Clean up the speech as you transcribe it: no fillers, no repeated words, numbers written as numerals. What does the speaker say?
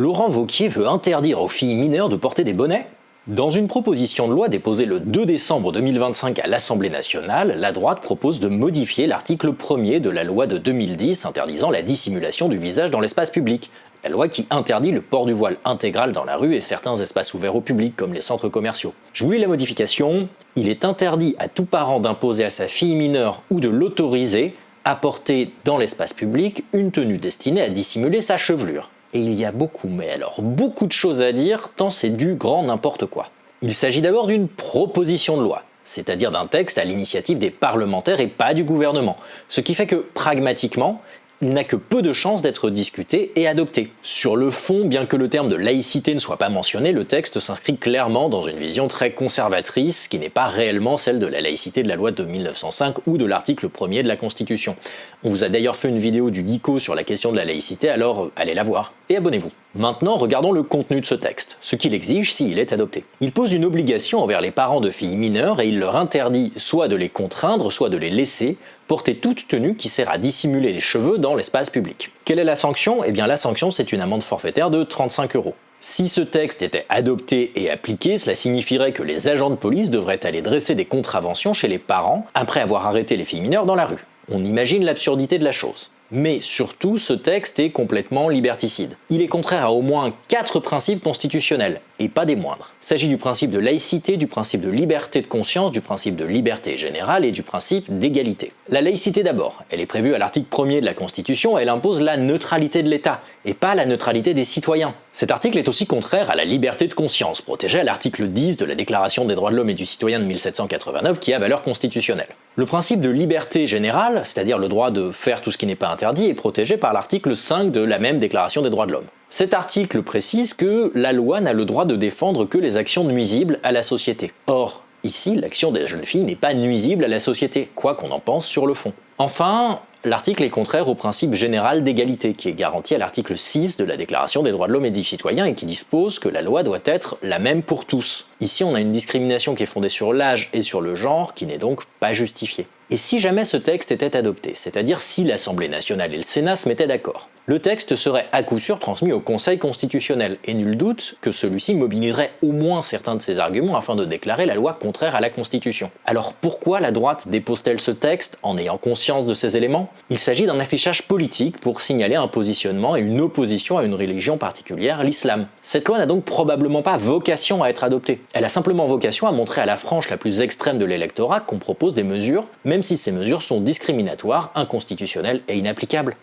Laurent Wauquiez veut interdire aux filles mineures de porter des bonnets? Dans une proposition de loi déposée le 2 décembre 2025 à l'Assemblée nationale, la droite propose de modifier l'article 1er de la loi de 2010 interdisant la dissimulation du visage dans l'espace public. La loi qui interdit le port du voile intégral dans la rue et certains espaces ouverts au public, comme les centres commerciaux. Je vous lis la modification. Il est interdit à tout parent d'imposer à sa fille mineure ou de l'autoriser à porter dans l'espace public une tenue destinée à dissimuler sa chevelure. Et il y a beaucoup, mais alors beaucoup de choses à dire, tant c'est du grand n'importe quoi. Il s'agit d'abord d'une proposition de loi, c'est-à-dire d'un texte à l'initiative des parlementaires et pas du gouvernement. Ce qui fait que, pragmatiquement, il n'a que peu de chances d'être discuté et adopté. Sur le fond, bien que le terme de laïcité ne soit pas mentionné, le texte s'inscrit clairement dans une vision très conservatrice qui n'est pas réellement celle de la laïcité de la loi de 1905 ou de l'article 1er de la Constitution. On vous a d'ailleurs fait une vidéo du Geeko sur la question de la laïcité, alors allez la voir et abonnez-vous. Maintenant, regardons le contenu de ce texte, ce qu'il exige s'il est adopté. Il pose une obligation envers les parents de filles mineures et il leur interdit soit de les contraindre, soit de les laisser porter toute tenue qui sert à dissimuler les cheveux dans l'espace public. Quelle est la sanction? Eh bien la sanction, c'est une amende forfaitaire de 35 €. Si ce texte était adopté et appliqué, cela signifierait que les agents de police devraient aller dresser des contraventions chez les parents après avoir arrêté les filles mineures dans la rue. On imagine l'absurdité de la chose. Mais surtout, ce texte est complètement liberticide. Il est contraire à au moins 4 principes constitutionnels, et pas des moindres. Il s'agit du principe de laïcité, du principe de liberté de conscience, du principe de liberté générale et du principe d'égalité. La laïcité d'abord, elle est prévue à l'article 1er de la Constitution, elle impose la neutralité de l'État, et pas la neutralité des citoyens. Cet article est aussi contraire à la liberté de conscience, protégée à l'article 10 de la Déclaration des droits de l'homme et du citoyen de 1789, qui a valeur constitutionnelle. Le principe de liberté générale, c'est-à-dire le droit de faire tout ce qui n'est pas interdit, est protégé par l'article 5 de la même Déclaration des droits de l'homme. Cet article précise que la loi n'a le droit de défendre que les actions nuisibles à la société. Or, ici, l'action des jeunes filles n'est pas nuisible à la société, quoi qu'on en pense sur le fond. Enfin, l'article est contraire au principe général d'égalité, qui est garanti à l'article 6 de la Déclaration des droits de l'homme et du citoyen et qui dispose que la loi doit être la même pour tous. Ici, on a une discrimination qui est fondée sur l'âge et sur le genre, qui n'est donc pas justifiée. Et si jamais ce texte était adopté, c'est-à-dire si l'Assemblée nationale et le Sénat se mettaient d'accord, le texte serait à coup sûr transmis au Conseil constitutionnel, et nul doute que celui-ci mobiliserait au moins certains de ses arguments afin de déclarer la loi contraire à la Constitution. Alors pourquoi la droite dépose-t-elle ce texte en ayant conscience de ces éléments? Il s'agit d'un affichage politique pour signaler un positionnement et une opposition à une religion particulière, l'islam. Cette loi n'a donc probablement pas vocation à être adoptée. Elle a simplement vocation à montrer à la frange la plus extrême de l'électorat qu'on propose des mesures, même si ces mesures sont discriminatoires, inconstitutionnelles et inapplicables.